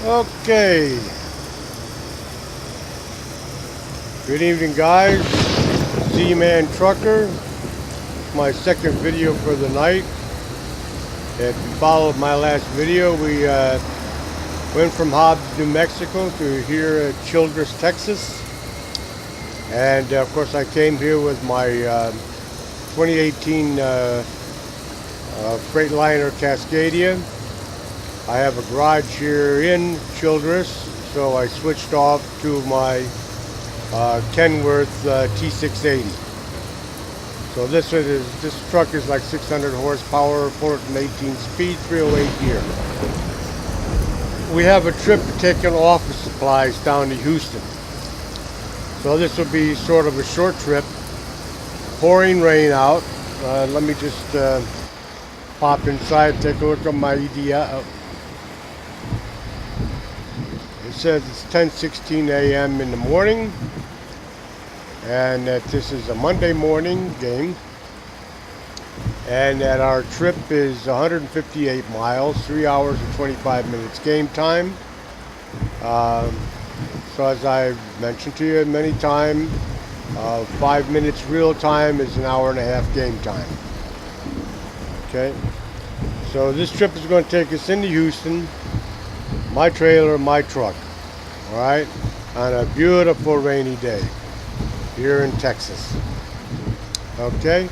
Okay. Good evening, guys. Z-Man Trucker. My second video for the night. If you followed my last video, we went from Hobbs, New Mexico to here at Childress, Texas. And of course, I came here with my 2018 Freightliner Cascadia. I have a garage here in Childress, so I switched off to my Kenworth T680. So this truck is like 600 horsepower, 418 speed, 308 gear. We have a trip taking office supplies down to Houston. So this will be sort of a short trip. Pouring rain out. Let me just pop inside, take a look at my EDI. It says it's 10:16 a.m. in the morning, and that this is a Monday morning game, and that our trip is 158 miles, 3 hours and 25 minutes game time. So as I've mentioned to you many times, 5 minutes real time is an hour and a half game time. Okay, so this trip is going to take us into Houston, my trailer, my truck, all right, on a beautiful rainy day here in Texas. Okay,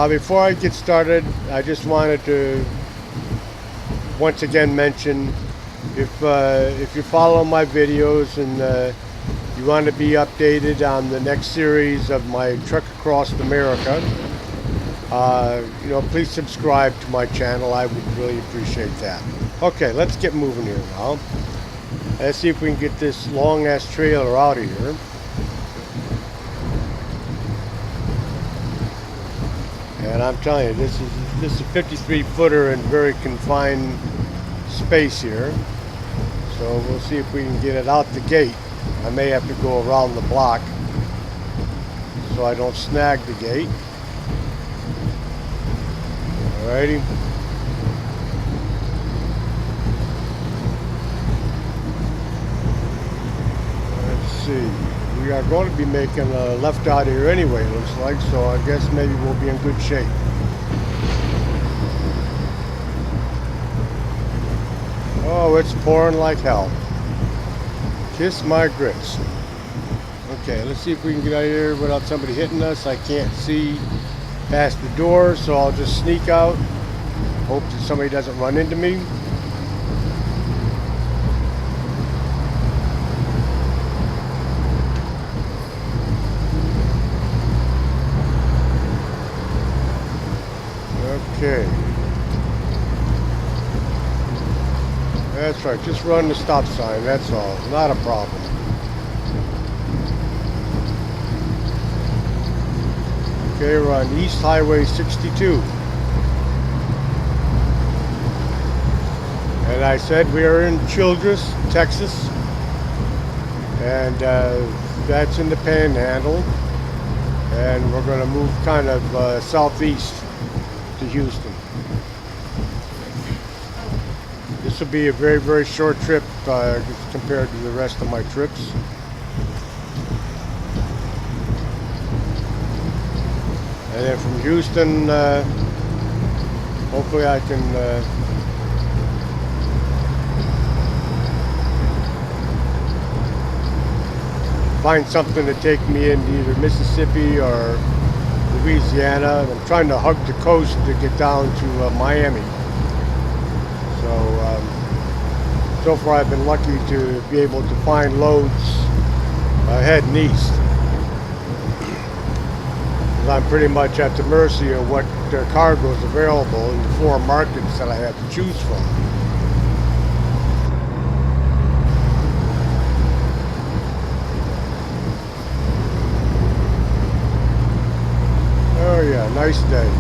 before I get started, I just wanted to once again mention, if you follow my videos and you want to be updated on the next series of my Truck Across America, please subscribe to my channel. I would really appreciate that. Okay, let's get moving here now. Let's see if we can get this long ass trailer out of here. And I'm telling you, this is a 53 footer in very confined space here. So we'll see if we can get it out the gate. I may have to go around the block so I don't snag the gate. Alrighty. Let's see. We are going to be making a left out here anyway, it looks like, so I guess maybe we'll be in good shape. Oh, it's pouring like hell. Kiss my grits. Okay, let's see if we can get out of here without somebody hitting us. I can't see past the door, so I'll just sneak out. Hope that somebody doesn't run into me. Okay. That's right, just run the stop sign, that's all. Not a problem. Okay, we're on East Highway 62. And I said we are in Childress, Texas. And that's in the Panhandle. And we're going to move kind of southeast to Houston. This will be a very, very short trip compared to the rest of my trips. And then from Houston, hopefully I can find something to take me into either Mississippi or Louisiana. I'm trying to hug the coast to get down to Miami. So far I've been lucky to be able to find loads heading east. I'm pretty much at the mercy of what cargo is available in the 4 markets that I have to choose from. Oh yeah, nice day.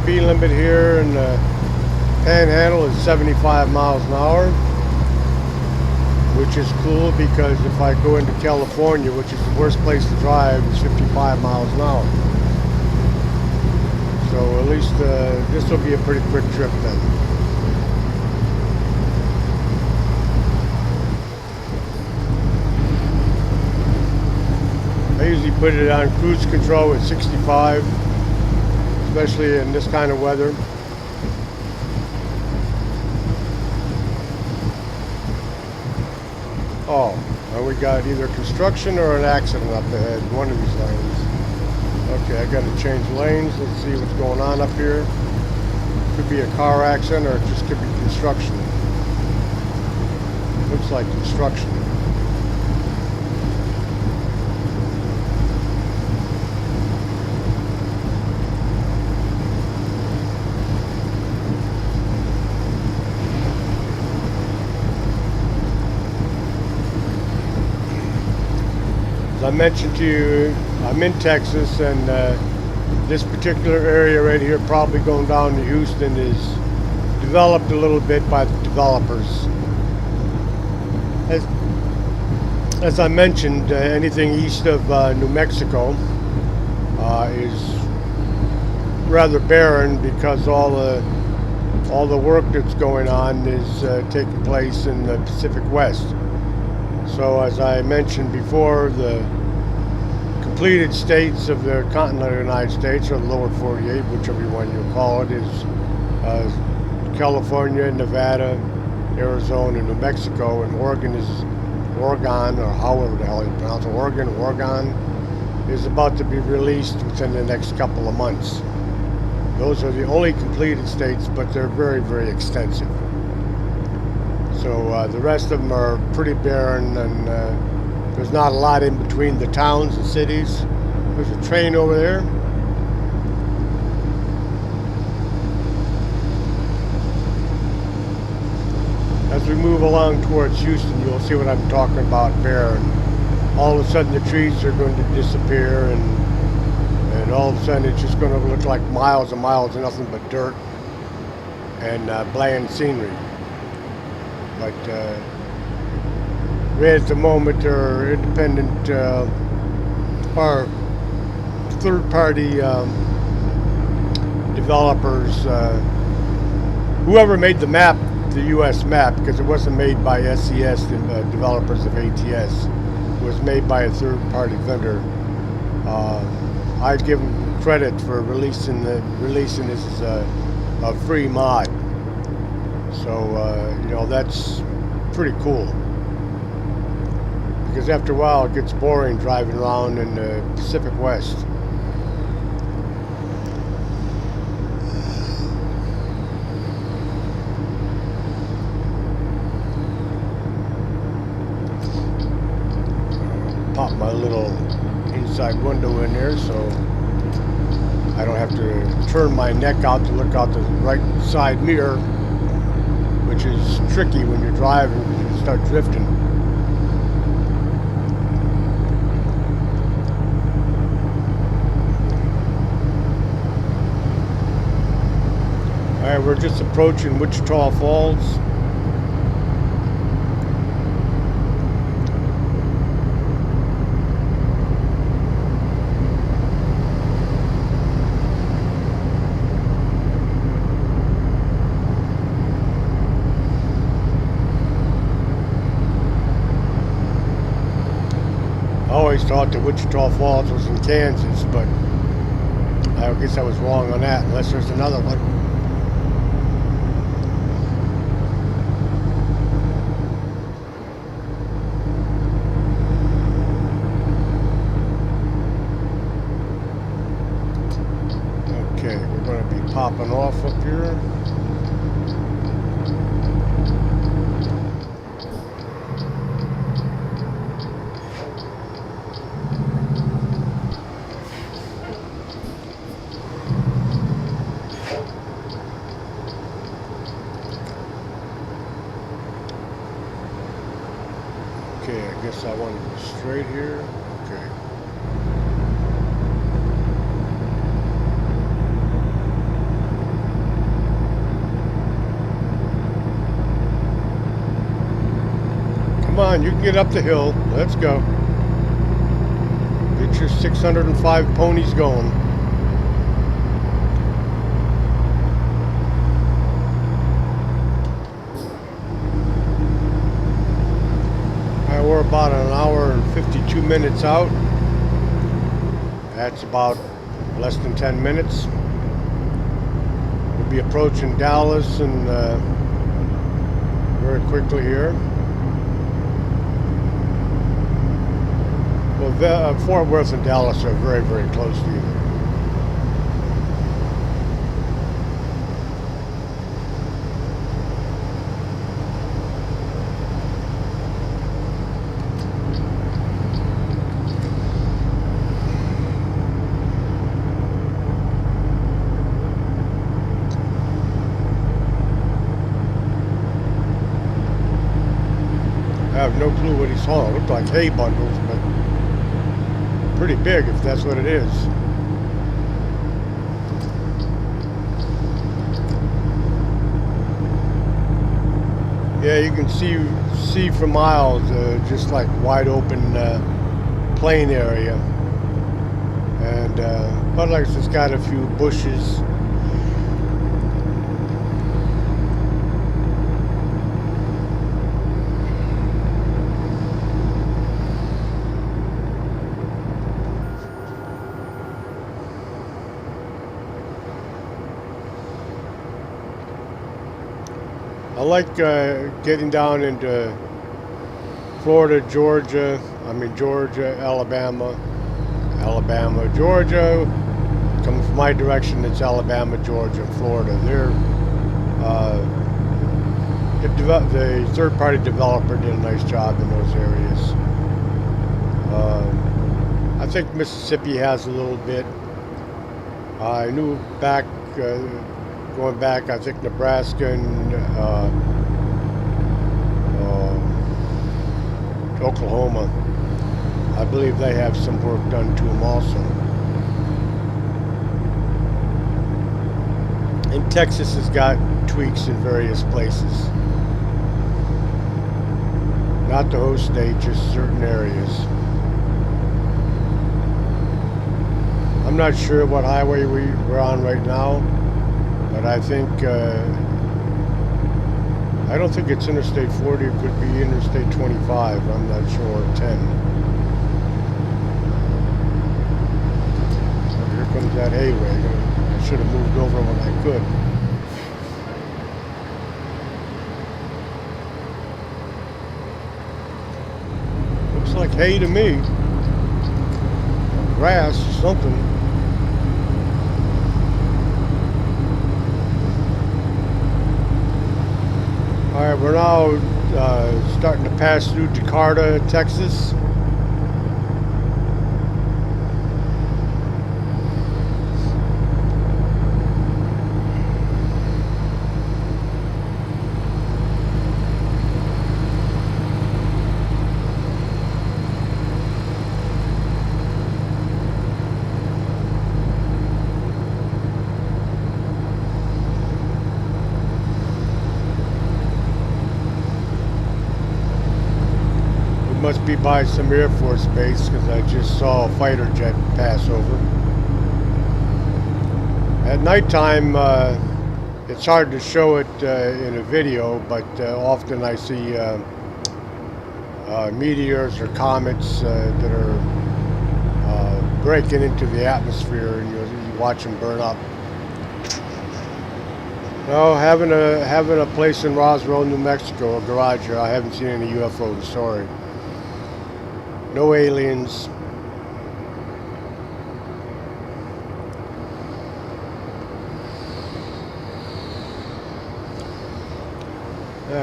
Speed limit here in the Panhandle is 75 miles an hour. which is cool because if I go into California, which is the worst place to drive, it's 55 miles an hour. So at least this will be a pretty quick trip then. I usually put it on cruise control at 65, especially in this kind of weather. Oh, and we got either construction or an accident up ahead, one of these lanes. Okay, I got to change lanes. Let's see what's going on up here. Could be a car accident or it just could be construction. Looks like construction. As I mentioned to you, I'm in Texas, and this particular area right here, probably going down to Houston, is developed a little bit by the developers. As I mentioned, anything east of New Mexico is rather barren because all the work that's going on is taking place in the Pacific West. So as I mentioned before, the completed states of the continental United States, or the lower 48, whichever one you call it, is California, Nevada, Arizona, New Mexico, and Oregon, or however the hell you pronounce it, Oregon is about to be released within the next couple of months. Those are the only completed states, but they're very, very extensive. So the rest of them are pretty barren, and there's not a lot in between the towns and cities. There's a train over there. As we move along towards Houston, you'll see what I'm talking about, barren. All of a sudden the trees are going to disappear, and all of a sudden it's just going to look like miles and miles of nothing but dirt and bland scenery. But right at the moment, there are independent or third-party developers. Whoever made the map, the U.S. map, because it wasn't made by SES, the developers of ATS, it was made by a third-party vendor. I'd give them credit for releasing this as a free mod. So, you know, that's pretty cool. Because after a while it gets boring driving around in the Pacific West. Pop my little inside window in there so I don't have to turn my neck out to look out the right side mirror, which is tricky when you're driving because you start drifting. Alright, we're just approaching Wichita Falls. I always thought that Wichita Falls was in Kansas, but I guess I was wrong on that, unless there's another one. Okay, we're going to be popping off up here. Okay, I guess I want to go straight here. Okay. Come on, you can get up the hill. Let's go. Get your 605 ponies going. We're about an hour and 52 minutes out. That's about less than 10 minutes. We'll be approaching Dallas and very quickly here. Well, Fort Worth and Dallas are very, very close to each other. I have no clue what he's hauling. It looked like hay bundles, but pretty big if that's what it is. Yeah, you can see for miles, just like wide open plain area, and but like it's got a few bushes. I like getting down into Florida, Georgia, Alabama, Georgia. Coming from my direction, it's Alabama, Georgia, and Florida. The third-party developer did a nice job in those areas. I think Mississippi has a little bit. I knew back... going back, I think Nebraska and Oklahoma, I believe they have some work done to them also. And Texas has got tweaks in various places. Not the whole state, just certain areas. I'm not sure what highway we're on right now. But I think, I don't think it's Interstate 40, it could be Interstate 25, I'm not sure, 10. So here comes that hay wagon. I should have moved over when I could. Looks like hay to me. Grass, something. All right, we're now starting to pass through Jakarta, Texas. Must be by some Air Force base because I just saw a fighter jet pass over. At nighttime, it's hard to show it in a video, but often I see meteors or comets that are breaking into the atmosphere, and you watch them burn up. No, having a place in Roswell, New Mexico, a garage here. I haven't seen any UFOs. Sorry. No aliens.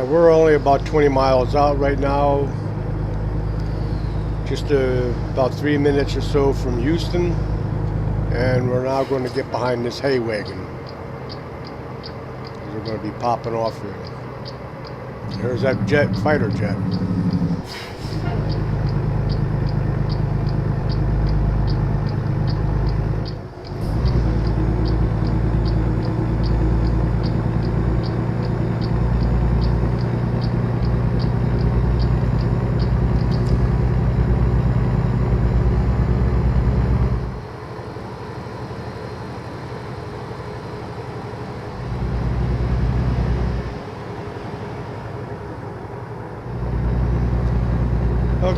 We're only about 20 miles out right now. Just about 3 minutes or so from Houston. And we're now going to get behind this hay wagon. We're going to be popping off here. There's that fighter jet.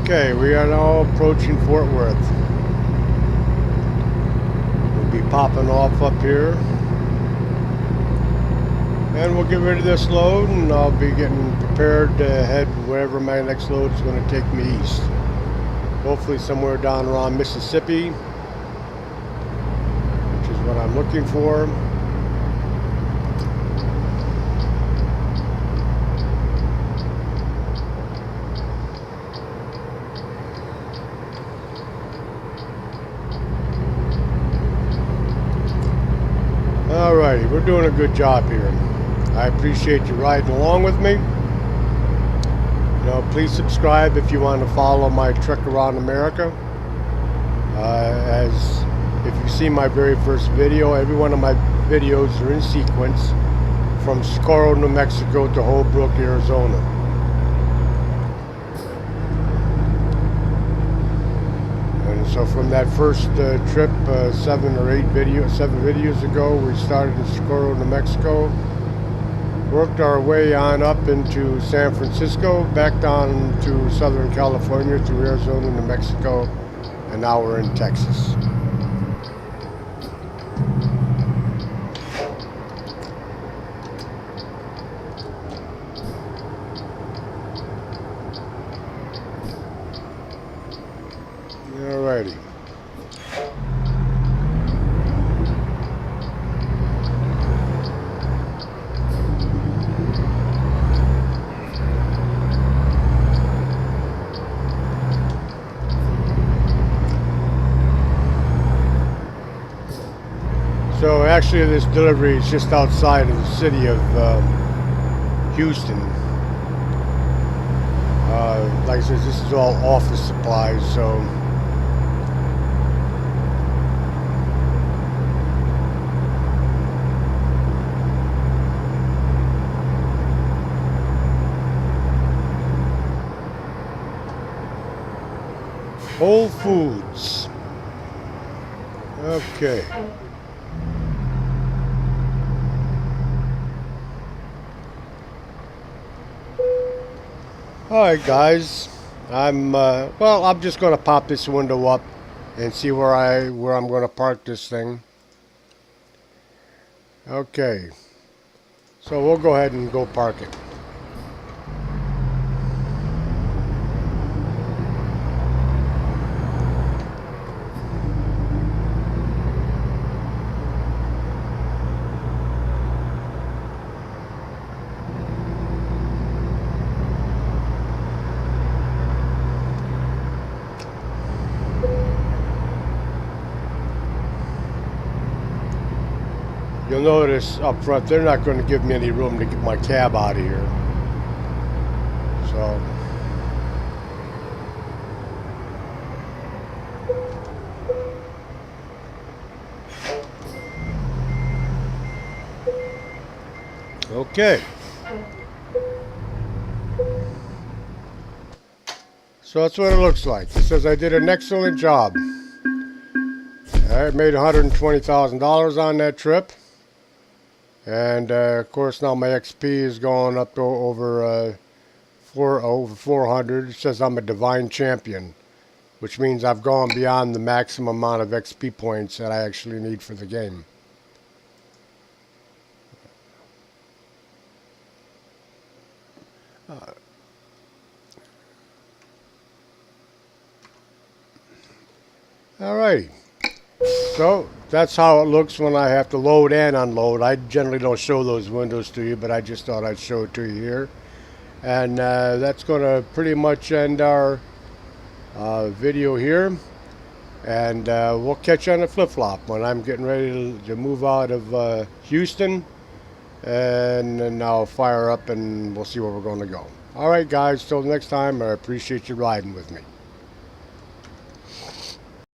Okay, we are now approaching Fort Worth. We'll be popping off up here. And we'll get rid of this load, and I'll be getting prepared to head wherever my next load is going to take me east. Hopefully somewhere down around Mississippi, which is what I'm looking for. Alrighty, we're doing a good job here. I appreciate you riding along with me. You know, please subscribe if you want to follow my trek around America. As if you see my very first video, every one of my videos are in sequence from Socorro, New Mexico to Holbrook, Arizona. And so from that first trip, 7 videos ago, we started in Socorro, New Mexico. Worked our way on up into San Francisco, back down to Southern California, through Arizona, New Mexico, and now we're in Texas. Alrighty. So actually this delivery is just outside of the city of Houston. Like I said, this is all office supplies, so Whole Foods. Okay. Alright guys, I'm just gonna pop this window up and see where I'm gonna park this thing. Okay, so we'll go ahead and go park it. You'll notice up front, they're not going to give me any room to get my cab out of here. So, okay. So that's what it looks like. It says I did an excellent job. I made $120,000 on that trip. And of course now my XP is going up to over 400. It says I'm a divine champion, which means I've gone beyond the maximum amount of XP points that I actually need for the game. Alrighty. So that's how it looks when I have to load and unload. I generally don't show those windows to you, but I just thought I'd show it to you here. And that's going to pretty much end our video here. And we'll catch you on the flip-flop when I'm getting ready to move out of Houston. And then I'll fire up and we'll see where we're going to go. Alright guys, till next time, I appreciate you riding with me.